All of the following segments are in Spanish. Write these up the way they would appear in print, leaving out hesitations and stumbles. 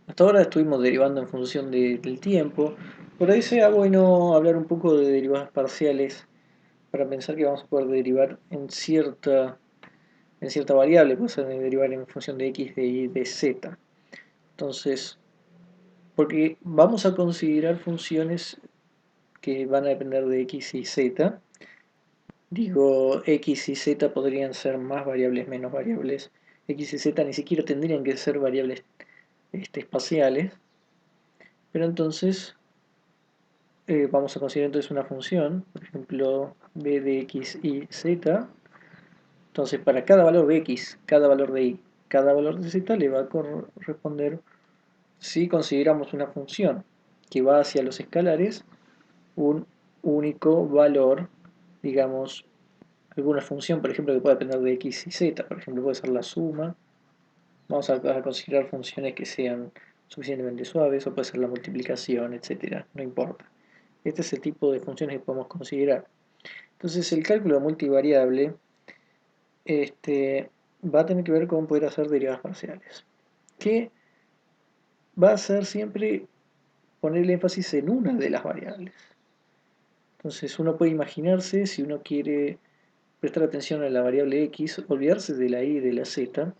Hasta ahora estuvimos derivando en función del tiempo. Por ahí sea bueno hablar un poco de derivadas parciales para pensar que vamos a poder derivar en cierta variable, puede ser derivar en función de x, de y, de z. Entonces, porque vamos a considerar funciones que van a depender de x y z. Digo, x y z podrían ser más variables, menos variables. X y z ni siquiera tendrían que ser variables espaciales. Pero entonces vamos a considerar entonces una función, por ejemplo, b de x y z. Entonces, para cada valor de x, cada valor de y, cada valor de z le va a corresponder, si consideramos una función que va hacia los escalares, un único valor, digamos, alguna función, por ejemplo, que pueda depender de x y z, por ejemplo, puede ser la suma. Vamos a considerar funciones que sean suficientemente suaves, o puede ser la multiplicación, etcétera, no importa. Este es el tipo de funciones que podemos considerar. Entonces el cálculo multivariable va a tener que ver con poder hacer derivadas parciales. Que va a ser siempre poner el énfasis en una de las variables. Entonces uno puede imaginarse, si uno quiere prestar atención a la variable x, olvidarse de la y y de la z,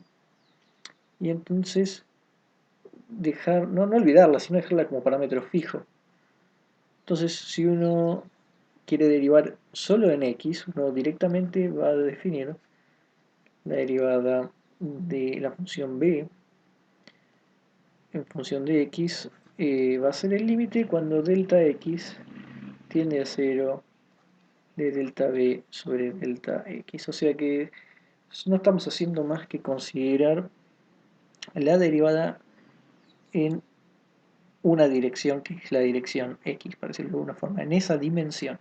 y entonces no olvidarla, sino dejarla como parámetro fijo. Entonces si uno quiere derivar solo en x, uno directamente va a definir la derivada de la función b en función de x va a ser el límite cuando delta x tiende a 0 de delta b sobre delta x. O sea que no estamos haciendo más que considerar la derivada en una dirección que es la dirección x, para decirlo de alguna forma, en esa dimensión.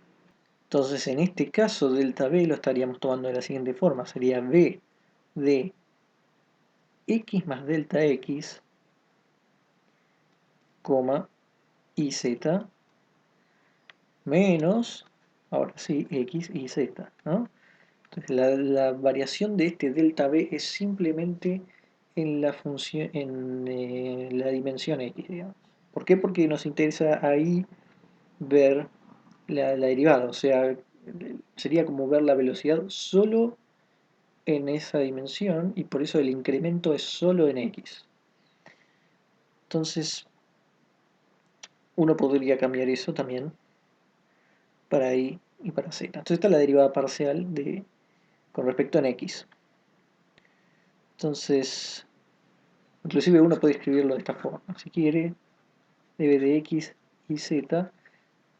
Entonces en este caso delta b lo estaríamos tomando de la siguiente forma, sería b de x más delta x, y z, menos, ahora sí, x y z, ¿no? Entonces la variación de este delta b es simplemente en la función, en la dimensión x, digamos. ¿Por qué? Porque nos interesa ahí ver la derivada, o sea, sería como ver la velocidad solo en esa dimensión, y por eso el incremento es solo en x. Entonces, uno podría cambiar eso también para y y para z. Entonces esta es la derivada parcial con respecto a x. Entonces, inclusive uno puede escribirlo de esta forma, si quiere, db de x y z,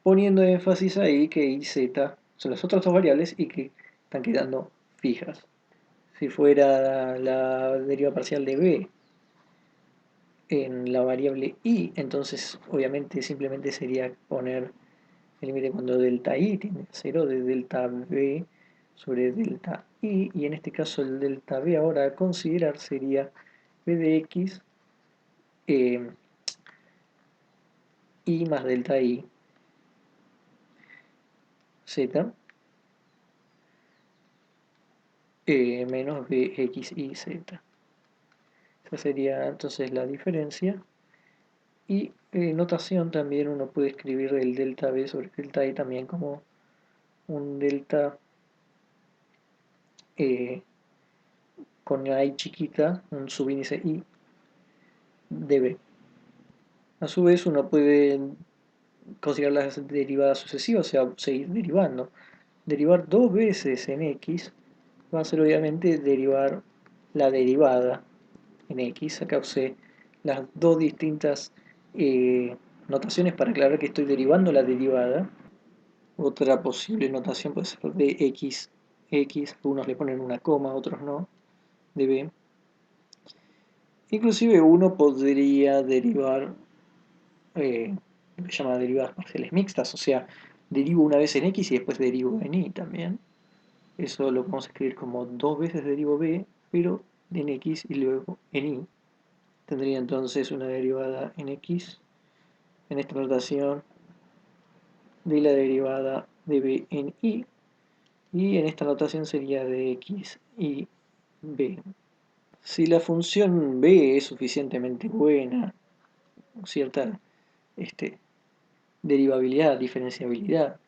poniendo énfasis ahí que y y z son las otras dos variables y que están quedando fijas. Si fuera la derivada parcial de b en la variable y, entonces obviamente simplemente sería poner el límite cuando delta i tiende a 0 de delta b sobre delta i, y en este caso el delta b ahora a considerar sería b de x eh, i más delta i z menos bx y z. Esa sería entonces la diferencia. Y notación también uno puede escribir el delta b sobre delta i también como un delta eh, con la i chiquita, un subíndice i de b. A su vez uno puede considerar las derivadas sucesivas, o sea, seguir derivando. Derivar dos veces en x va a ser obviamente derivar la derivada en x. Acá usé las dos distintas notaciones para aclarar que estoy derivando la derivada. Otra posible notación puede ser de x, unos le ponen una coma, otros no, de b. Inclusive uno podría derivar lo que se llama derivadas parciales mixtas, o sea, derivo una vez en x y después derivo en y también. Eso lo podemos escribir como dos veces derivo b, pero en x y luego en y. Tendría entonces una derivada en x, en esta notación, de la derivada de b en y en esta notación sería de x y b. Si la función b es suficientemente buena cierta derivabilidad, diferenciabilidad.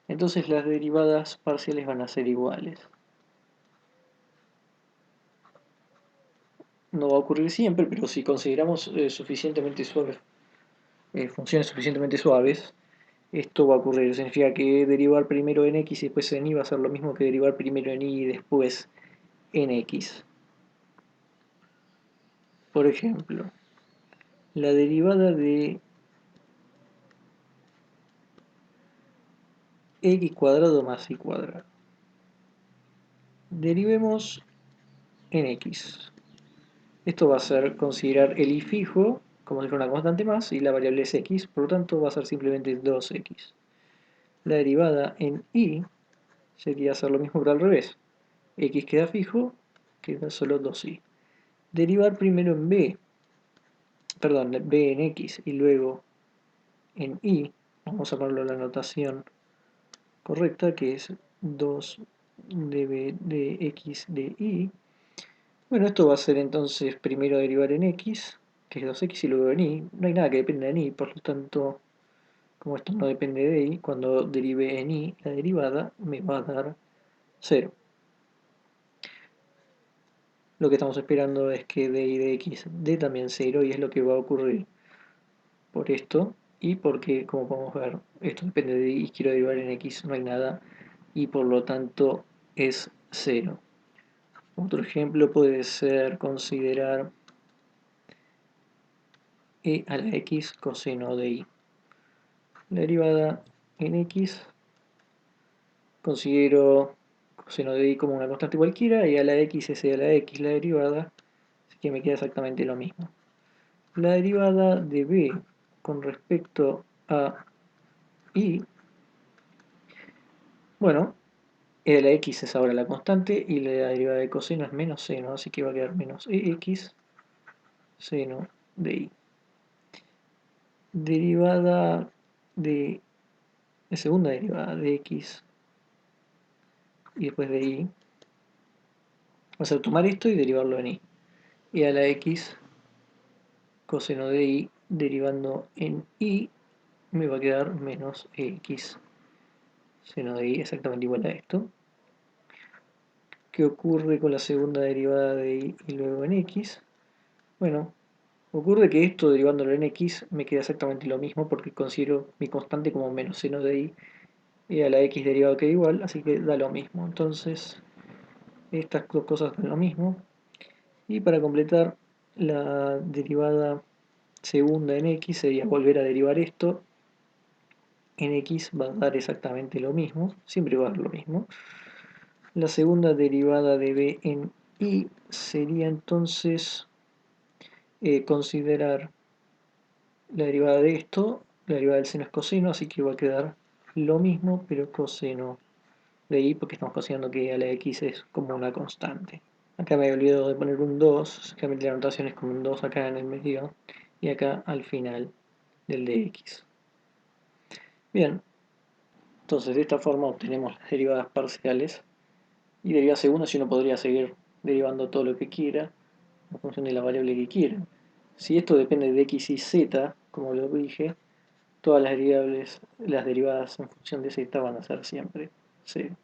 Entonces las derivadas parciales van a ser iguales. No va a ocurrir siempre, pero si consideramos suficientemente suaves, funciones suficientemente suaves, esto va a ocurrir. Significa que derivar primero en x y después en y va a ser lo mismo que derivar primero en y y después en x. Por ejemplo, la derivada de x cuadrado más y cuadrado. Derivemos en x. Esto va a ser considerar el y fijo como si fuera una constante más y la variable es x, por lo tanto va a ser simplemente 2x. La derivada en y sería hacer lo mismo pero al revés. X queda fijo, queda solo 2y. Derivar primero en b, perdón, b en x y luego en y, vamos a ponerlo en la notación correcta, que es 2 de b de x de y. Bueno, esto va a ser entonces primero derivar en x, que es 2x, y luego en y. No hay nada que dependa de y, por lo tanto, como esto no depende de y, cuando derive en y, la derivada me va a dar 0. Lo que estamos esperando es que d y de x dé también 0 y es lo que va a ocurrir por esto y porque, como podemos ver, esto depende de y quiero derivar en x, no hay nada y por lo tanto es 0. Otro ejemplo puede ser considerar e a la x coseno de y. La derivada en x considero coseno de y como una constante cualquiera y a la x es e a la x la derivada, así que me queda exactamente lo mismo. La derivada de b con respecto a y, bueno, e a la x es ahora la constante y la derivada de coseno es menos seno, así que va a quedar menos ex seno de y. Derivada de, la segunda derivada de x y después de y, va a ser tomar esto y derivarlo en y. Y a la x coseno de y derivando en y me va a quedar menos x seno de y exactamente igual a esto. ¿Qué ocurre con la segunda derivada de y luego en x? Bueno, ocurre que esto derivándolo en x me queda exactamente lo mismo porque considero mi constante como menos seno de y a la x derivado queda igual, así que da lo mismo. Entonces, estas dos cosas dan lo mismo. Y para completar, la derivada segunda en x sería volver a derivar esto. En x va a dar exactamente lo mismo, siempre va a dar lo mismo. La segunda derivada de b en y sería entonces considerar la derivada de esto, la derivada del seno es coseno, así que va a quedar lo mismo, pero coseno de y, porque estamos considerando que a la x es como una constante. Acá me he olvidado de poner un 2, realmente la notación es como un 2 acá en el medio, y acá al final del de x. Bien, entonces de esta forma obtenemos las derivadas parciales, y derivada segunda si uno podría seguir derivando todo lo que quiera, en función de la variable que quiera. Si esto depende de x y z, como lo dije, todas las variables, las derivadas en función de z van a ser siempre 0.